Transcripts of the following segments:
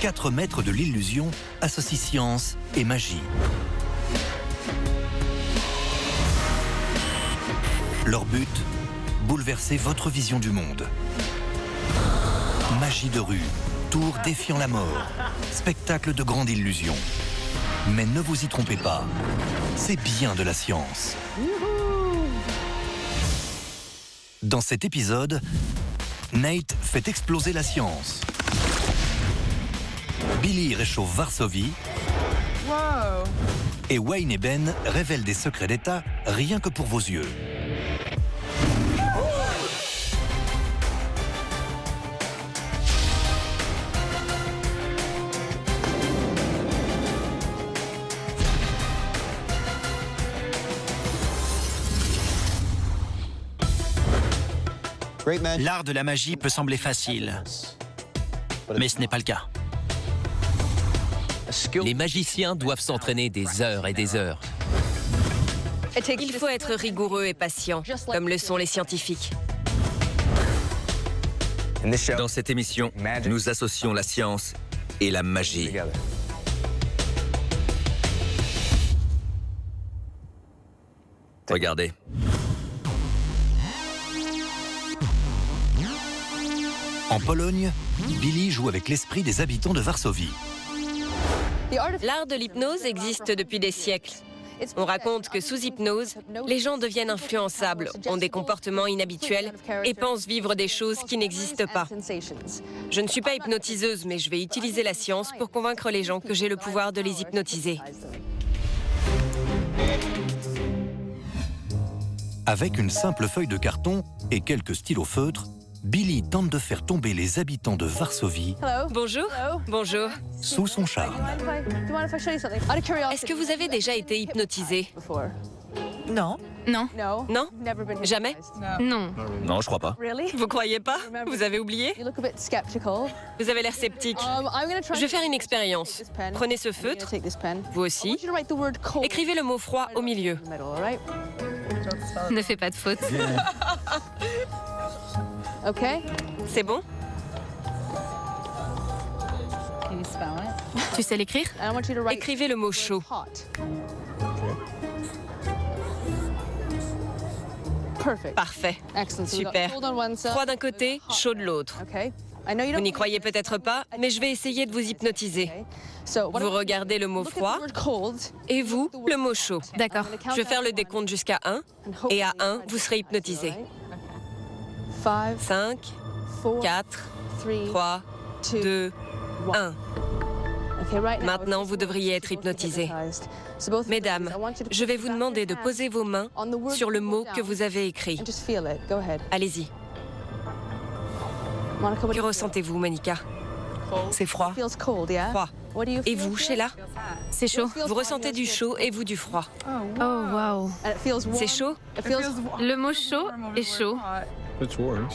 4 maîtres de l'illusion associent science et magie. Leur but, bouleverser votre vision du monde. Magie de rue, tour défiant la mort, spectacle de grande illusion. Mais ne vous y trompez pas, c'est bien de la science. Dans cet épisode, Nate fait exploser la science. Billy réchauffe Varsovie. Wow. Et Wayne et Ben révèlent des secrets d'État rien que pour vos yeux. L'art de la magie peut sembler facile, mais ce n'est pas le cas. Les magiciens doivent s'entraîner des heures et des heures. Il faut être rigoureux et patient, comme le sont les scientifiques. Dans cette émission, nous associons la science et la magie. Regardez. En Pologne, Billy joue avec l'esprit des habitants de Varsovie. L'art de l'hypnose existe depuis des siècles. On raconte que sous hypnose, les gens deviennent influençables, ont des comportements inhabituels et pensent vivre des choses qui n'existent pas. Je ne suis pas hypnotiseuse, mais je vais utiliser la science pour convaincre les gens que j'ai le pouvoir de les hypnotiser. Avec une simple feuille de carton et quelques stylos feutres, Billy tente de faire tomber les habitants de Varsovie Bonjour. Bonjour. sous son charme. Est-ce que vous avez déjà été hypnotisé? Non. Non. Jamais? Non. Non, je crois pas. Vous croyez pas? Vous avez oublié? Vous avez l'air sceptique. Je vais faire une expérience. Prenez ce feutre, vous aussi. Écrivez le mot froid au milieu. Ne fais pas de faute. C'est bon? Tu sais l'écrire? Écrivez le mot chaud. Parfait. Super. Froid d'un côté, chaud de l'autre. Vous n'y croyez peut-être pas, mais je vais essayer de vous hypnotiser. Vous regardez le mot froid et vous, le mot chaud. D'accord. Je vais faire le décompte jusqu'à 1 et à 1, vous serez hypnotisé. 5, 4, 3, 2, 1. Maintenant, vous devriez être hypnotisé. Mesdames, je vais vous demander de poser vos mains sur le mot que vous avez écrit. Allez-y. Que ressentez-vous, Monica? C'est froid. Froid. Et vous, Sheila? C'est chaud. Vous ressentez du chaud et vous du froid. Oh, waouh. C'est chaud? Le mot chaud est chaud.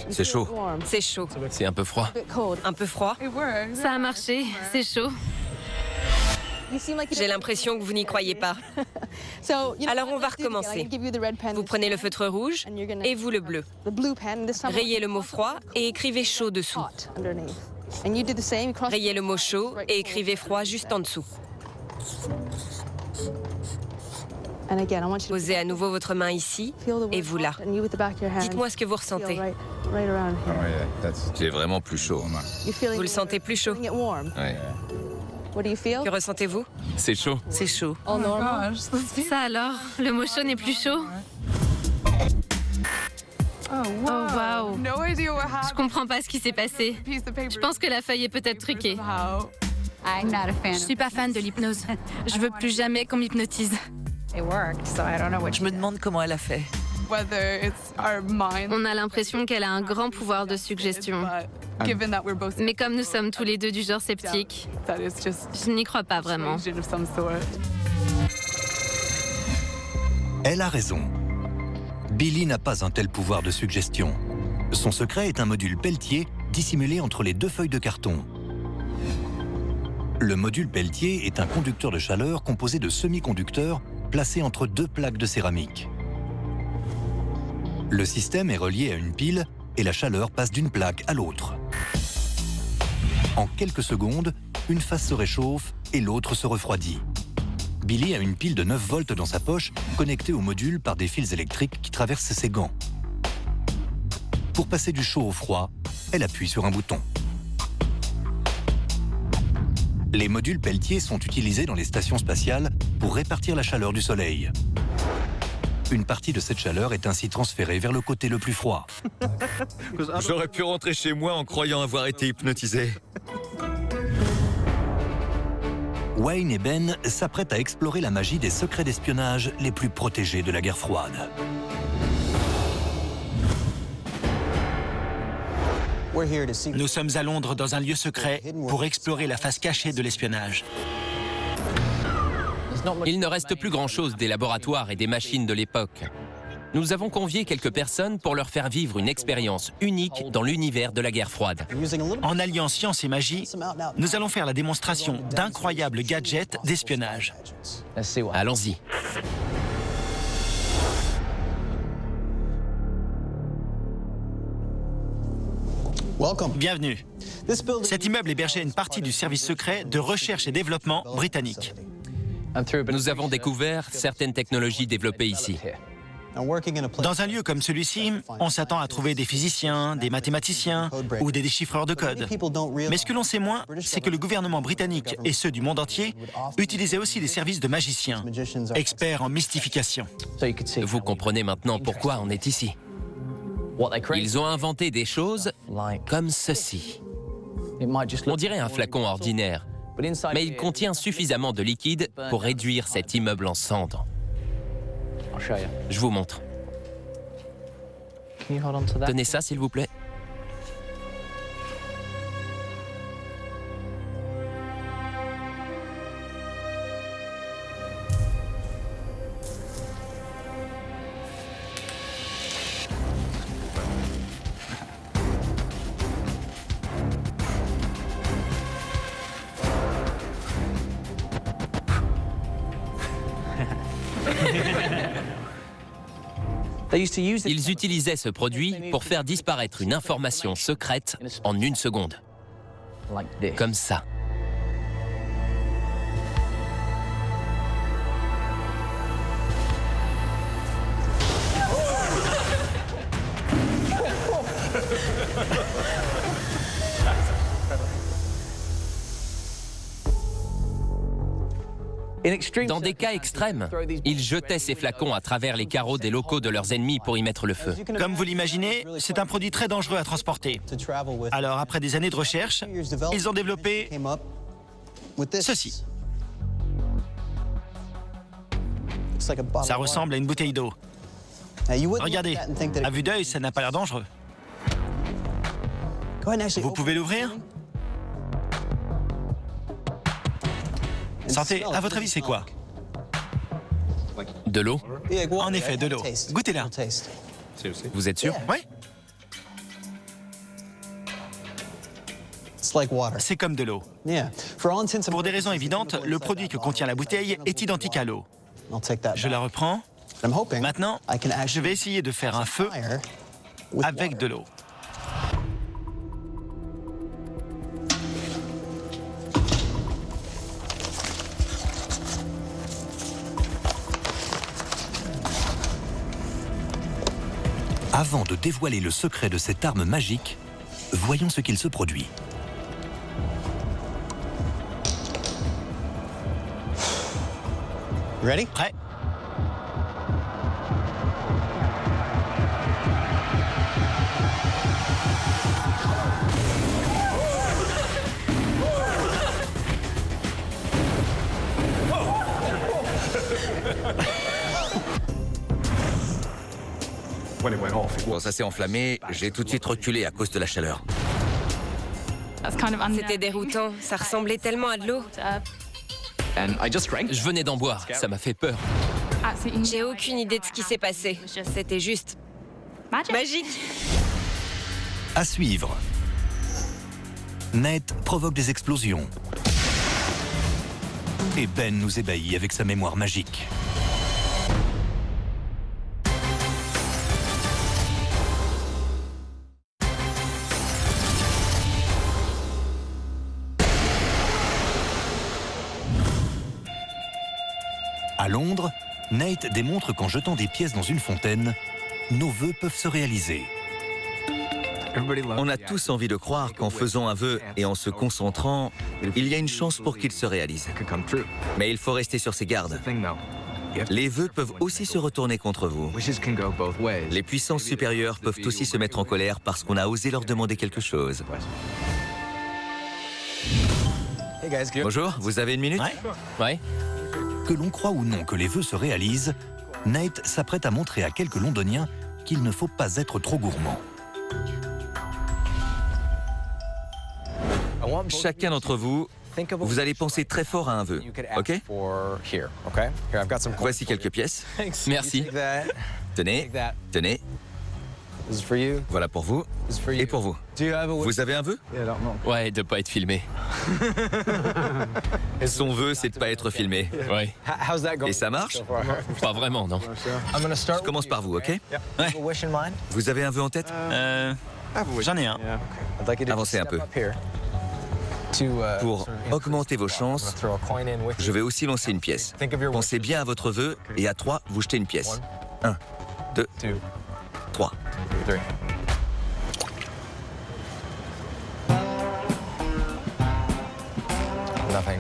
C'est chaud. C'est chaud. C'est un peu froid. Un peu froid? Ça a marché. C'est chaud. J'ai l'impression que vous n'y croyez pas. Alors on va recommencer. Vous prenez le feutre rouge et vous le bleu. Rayez le mot froid et écrivez chaud dessous. Rayez le mot chaud et écrivez froid juste en dessous. Posez à nouveau votre main ici et vous là. Dites-moi ce que vous ressentez. C'est vraiment plus chaud. Vous le sentez plus chaud? Ouais. Que ressentez-vous? C'est chaud. C'est chaud. Ça alors, le mot chaud n'est plus chaud. Oh, waouh. Je comprends pas ce qui s'est passé. Je pense que la feuille est peut-être truquée. Je suis pas fan de l'hypnose. Je veux plus jamais qu'on m'hypnotise. Je me demande comment elle a fait. On a l'impression qu'elle a un grand pouvoir de suggestion. Mais comme nous sommes tous les deux du genre sceptique, je n'y crois pas vraiment. Elle a raison. Billy n'a pas un tel pouvoir de suggestion. Son secret est un module Peltier dissimulé entre les 2 feuilles de carton. Le module Peltier est un conducteur de chaleur composé de semi-conducteurs placés entre 2 plaques de céramique. Le système est relié à une pile et la chaleur passe d'une plaque à l'autre. En quelques secondes, une face se réchauffe et l'autre se refroidit. Billy a une pile de 9 volts dans sa poche, connectée au module par des fils électriques qui traversent ses gants. Pour passer du chaud au froid, elle appuie sur un bouton. Les modules Peltier sont utilisés dans les stations spatiales pour répartir la chaleur du Soleil. Une partie de cette chaleur est ainsi transférée vers le côté le plus froid. J'aurais pu rentrer chez moi en croyant avoir été hypnotisé. Wayne et Ben s'apprêtent à explorer la magie des secrets d'espionnage les plus protégés de la guerre froide. Nous sommes à Londres dans un lieu secret pour explorer la face cachée de l'espionnage. Il ne reste plus grand-chose des laboratoires et des machines de l'époque. Nous avons convié quelques personnes pour leur faire vivre une expérience unique dans l'univers de la guerre froide. En alliant science et magie, nous allons faire la démonstration d'incroyables gadgets d'espionnage. Allons-y. Bienvenue. Cet immeuble hébergeait une partie du service secret de recherche et développement britannique. Nous avons découvert certaines technologies développées ici. Dans un lieu comme celui-ci, on s'attend à trouver des physiciens, des mathématiciens ou des déchiffreurs de code. Mais ce que l'on sait moins, c'est que le gouvernement britannique et ceux du monde entier utilisaient aussi des services de magiciens, experts en mystification. Vous comprenez maintenant pourquoi on est ici. Ils ont inventé des choses comme ceci. On dirait un flacon ordinaire, mais il contient suffisamment de liquide pour réduire cet immeuble en cendres. Je vous montre. Tenez ça, s'il vous plaît. Ils utilisaient ce produit pour faire disparaître une information secrète en 1 seconde. Comme ça. Dans des cas extrêmes, ils jetaient ces flacons à travers les carreaux des locaux de leurs ennemis pour y mettre le feu. Comme vous l'imaginez, c'est un produit très dangereux à transporter. Alors, après des années de recherche, ils ont développé ceci. Ça ressemble à une bouteille d'eau. Regardez, à vue d'œil, ça n'a pas l'air dangereux. Vous pouvez l'ouvrir ? Sentez, à votre avis, c'est quoi? De l'eau? En effet, de l'eau. Goûtez-la. Vous êtes sûr? Oui. C'est comme de l'eau. Pour des raisons évidentes, le produit que contient la bouteille est identique à l'eau. Je la reprends. Maintenant, je vais essayer de faire un feu avec de l'eau. Avant de dévoiler le secret de cette arme magique, voyons ce qu'il se produit. Prêt? Quand ça s'est enflammé, j'ai tout de suite reculé à cause de la chaleur. C'était déroutant, ça ressemblait tellement à de l'eau. Je venais d'en boire, ça m'a fait peur. J'ai aucune idée de ce qui s'est passé. C'était juste magique. À suivre. Ned provoque des explosions. Et Ben nous ébahit avec sa mémoire magique. À Londres, Nate démontre qu'en jetant des pièces dans une fontaine, nos vœux peuvent se réaliser. On a tous envie de croire qu'en faisant un vœu et en se concentrant, il y a une chance pour qu'il se réalise. Mais il faut rester sur ses gardes. Les vœux peuvent aussi se retourner contre vous. Les puissances supérieures peuvent aussi se mettre en colère parce qu'on a osé leur demander quelque chose. Bonjour, vous avez une minute? Ouais. Que l'on croit ou non que les vœux se réalisent, Nate s'apprête à montrer à quelques Londoniens qu'il ne faut pas être trop gourmand. Chacun d'entre vous, vous allez penser très fort à un vœu, ok? Voici quelques pièces. Merci. Tenez, tenez. Voilà pour vous et pour vous. Vous avez un vœu? Ouais, de pas être filmé. Son vœu, c'est de pas être filmé. Ouais. Et ça marche? Pas vraiment, non. Je commence par vous, ok? Ouais. Vous avez un vœu en tête? J'en ai un. Avancez un peu. Pour augmenter vos chances, je vais aussi lancer une pièce. Pensez bien à votre vœu et à 3, vous jetez une pièce. 1, 2, 3.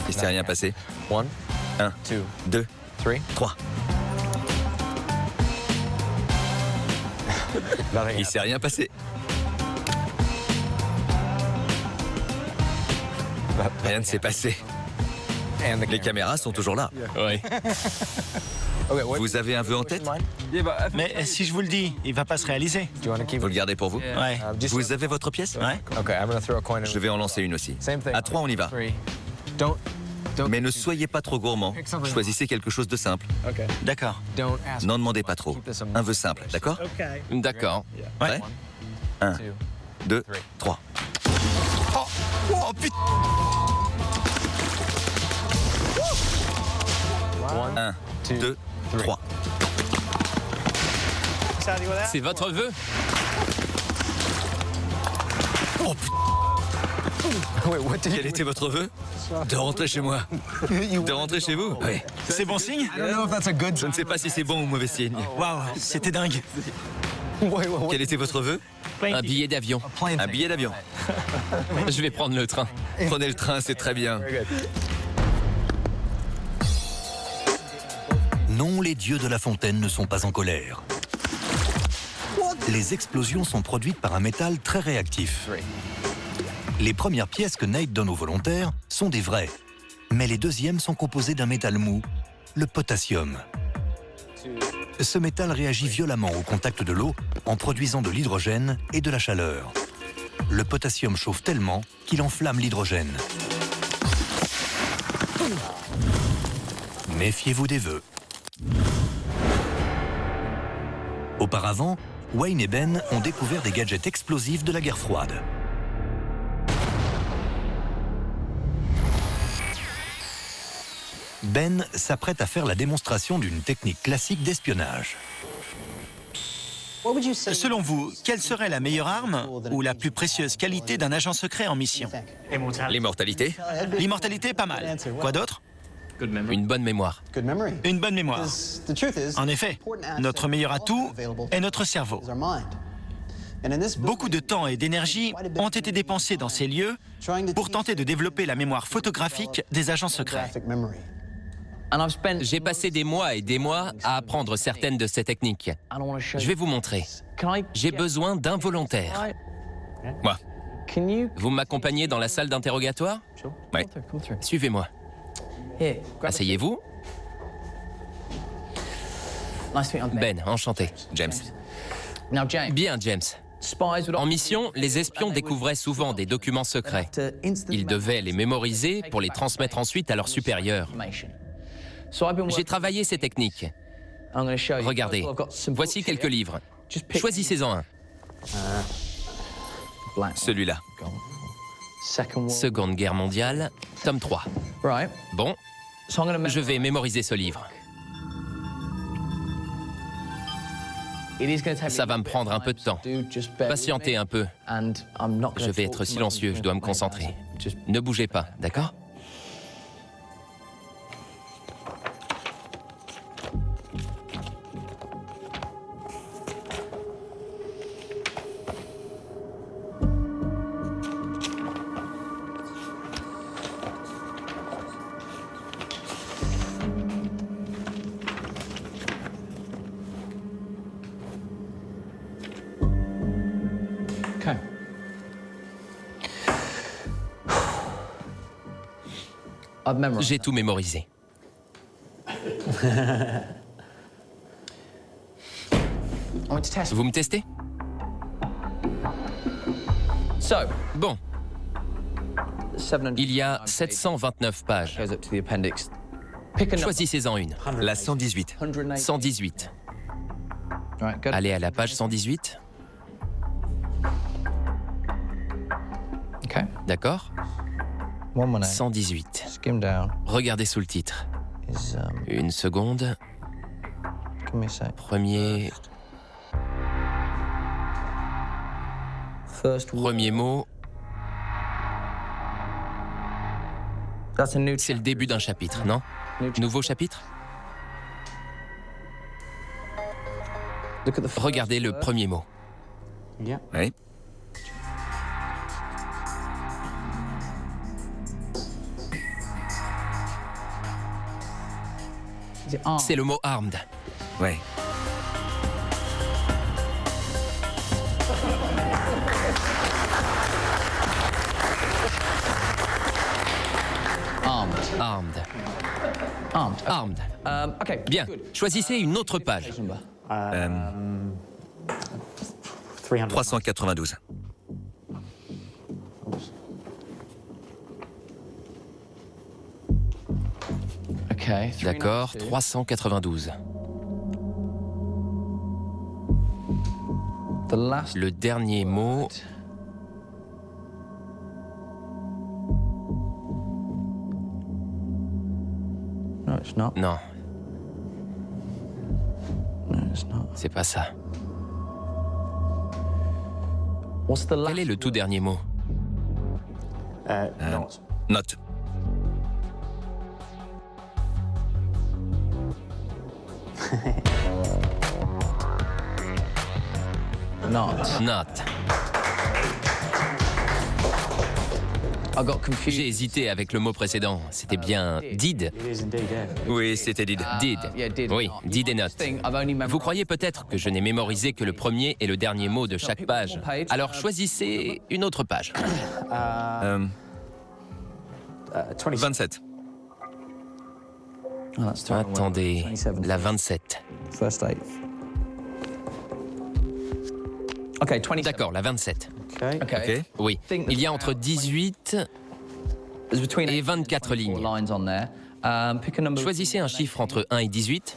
Il s'est rien passé. 1, 2, 3. Il s'est rien passé. Rien ne s'est passé. Les caméras sont toujours là. Ouais. Vous avez un vœu en tête? Mais si je vous le dis, il va pas se réaliser. Vous le gardez pour vous? Ouais. Vous avez votre pièce? Ouais. Je vais en lancer une aussi. À 3, on y va. Mais ne soyez pas trop gourmand. Choisissez quelque chose de simple. D'accord. N'en demandez pas trop. Un vœu simple, d'accord? D'accord. Prêt? 1, 2, 3. Oh putain! 1, 2, 3. C'est votre vœu? Oh putain! Quel était votre vœu? De rentrer chez moi. De rentrer chez vous? Oui. C'est bon signe? Je ne sais pas si c'est bon ou mauvais signe. Waouh, c'était dingue. Quel était votre vœu? Un billet d'avion. Un billet d'avion. Je vais prendre le train. Prenez le train, c'est très bien. Non, les dieux de la fontaine ne sont pas en colère. Les explosions sont produites par un métal très réactif. Les premières pièces que Nate donne aux volontaires sont des vraies, mais les deuxièmes sont composées d'un métal mou, le potassium. Ce métal réagit violemment au contact de l'eau en produisant de l'hydrogène et de la chaleur. Le potassium chauffe tellement qu'il enflamme l'hydrogène. Méfiez-vous des vœux. Auparavant, Wayne et Ben ont découvert des gadgets explosifs de la guerre froide. Ben s'apprête à faire la démonstration d'une technique classique d'espionnage. Selon vous, quelle serait la meilleure arme ou la plus précieuse qualité d'un agent secret en mission? L'immortalité? L'immortalité, pas mal. Quoi d'autre? Une bonne mémoire. Une bonne mémoire. En effet, notre meilleur atout est notre cerveau. Beaucoup de temps et d'énergie ont été dépensés dans ces lieux pour tenter de développer la mémoire photographique des agents secrets. J'ai passé des mois et des mois à apprendre certaines de ces techniques. Je vais vous montrer. J'ai besoin d'un volontaire. Moi. Vous m'accompagnez dans la salle d'interrogatoire? Oui. Suivez-moi. Asseyez-vous. Ben, enchanté. James. Bien, James. En mission, les espions découvraient souvent des documents secrets. Ils devaient les mémoriser pour les transmettre ensuite à leurs supérieurs. J'ai travaillé ces techniques. Regardez, voici quelques livres. Choisissez-en un. Celui-là. Seconde Guerre mondiale, tome 3. Bon, je vais mémoriser ce livre. Ça va me prendre un peu de temps. Patientez un peu. Je vais être silencieux, je dois me concentrer. Ne bougez pas, d'accord? J'ai tout mémorisé. Vous me testez? Bon. Il y a 729 pages. Choisissez-en une. La 118. 118. Allez à la page 118. D'accord. 118. Regardez sous le titre. Une seconde. Premier mot. C'est le début d'un chapitre, non? Nouveau chapitre? Regardez le premier mot. Oui. C'est le mot armed. Oui. Armed. Bien. Choisissez une autre page. 392. D'accord, 392. Le dernier mot. Non. C'est pas ça. Quel est le tout dernier mot? Note. Not. J'ai hésité avec le mot précédent. C'était bien did. Oui, c'était did. Did. Oui, did et not. Vous croyez peut-être que je n'ai mémorisé que le premier et le dernier mot de chaque page. Alors choisissez une autre page. 27. Attendez, la 27. D'accord, la 27. OK. Oui, il y a entre 18 et 24 lignes. Choisissez un chiffre entre 1 et 18.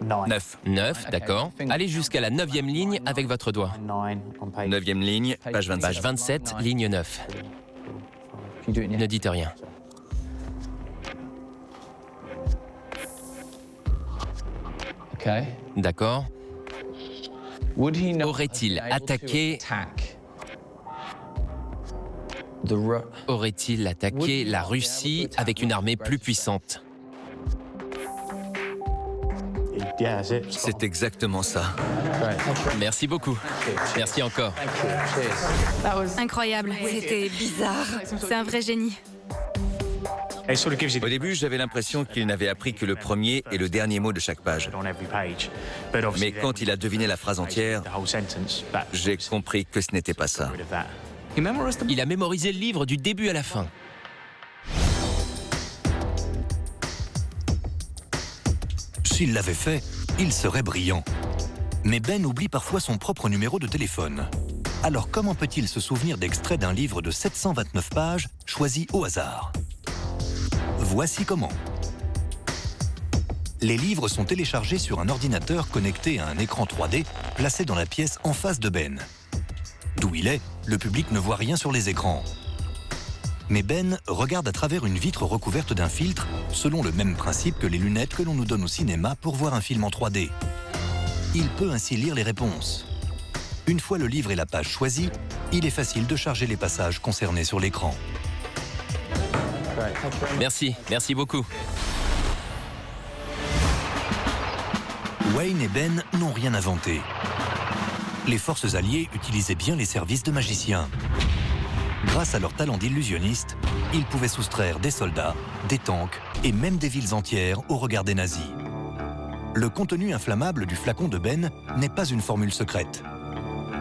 9. 9, d'accord. Allez jusqu'à la 9e ligne avec votre doigt. 9e ligne, page 27. Page 27, ligne 9. Ne dites rien. D'accord. Aurait-il attaqué la Russie avec une armée plus puissante? C'est exactement ça. Merci beaucoup. Merci encore. Incroyable. C'était bizarre. C'est un vrai génie. Au début, j'avais l'impression qu'il n'avait appris que le premier et le dernier mot de chaque page. Mais quand il a deviné la phrase entière, j'ai compris que ce n'était pas ça. Il a mémorisé le livre du début à la fin. S'il l'avait fait, il serait brillant. Mais Ben oublie parfois son propre numéro de téléphone. Alors comment peut-il se souvenir d'extraits d'un livre de 729 pages choisi au hasard? Voici comment. Les livres sont téléchargés sur un ordinateur connecté à un écran 3D placé dans la pièce en face de Ben. D'où il est, le public ne voit rien sur les écrans. Mais Ben regarde à travers une vitre recouverte d'un filtre, selon le même principe que les lunettes que l'on nous donne au cinéma pour voir un film en 3D. Il peut ainsi lire les réponses. Une fois le livre et la page choisis, il est facile de charger les passages concernés sur l'écran. Merci beaucoup. Wayne et Ben n'ont rien inventé. Les forces alliées utilisaient bien les services de magiciens. Grâce à leur talent d'illusionniste, ils pouvaient soustraire des soldats, des tanks et même des villes entières au regard des nazis. Le contenu inflammable du flacon de Ben n'est pas une formule secrète.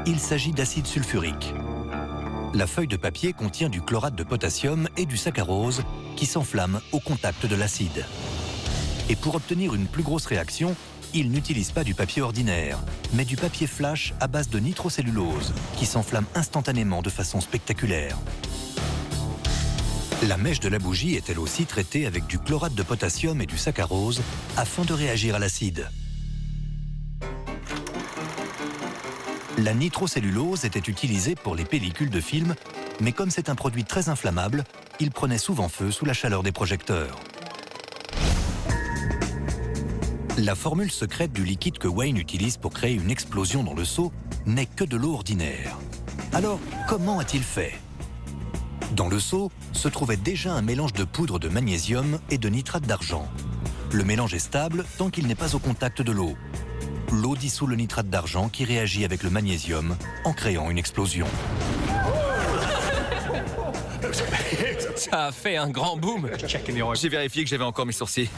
Il s'agit d'acide sulfurique. La feuille de papier contient du chlorate de potassium et du saccharose qui s'enflamment au contact de l'acide. Et pour obtenir une plus grosse réaction, il n'utilise pas du papier ordinaire, mais du papier flash à base de nitrocellulose qui s'enflamme instantanément de façon spectaculaire. La mèche de la bougie est elle aussi traitée avec du chlorate de potassium et du saccharose afin de réagir à l'acide. La nitrocellulose était utilisée pour les pellicules de film, mais comme c'est un produit très inflammable, il prenait souvent feu sous la chaleur des projecteurs. La formule secrète du liquide que Wayne utilise pour créer une explosion dans le seau n'est que de l'eau ordinaire. Alors, comment a-t-il fait? Dans le seau se trouvait déjà un mélange de poudre de magnésium et de nitrate d'argent. Le mélange est stable tant qu'il n'est pas au contact de l'eau. L'eau dissout le nitrate d'argent qui réagit avec le magnésium en créant une explosion. Ça a fait un grand boom. J'ai vérifié que j'avais encore mes sourcils.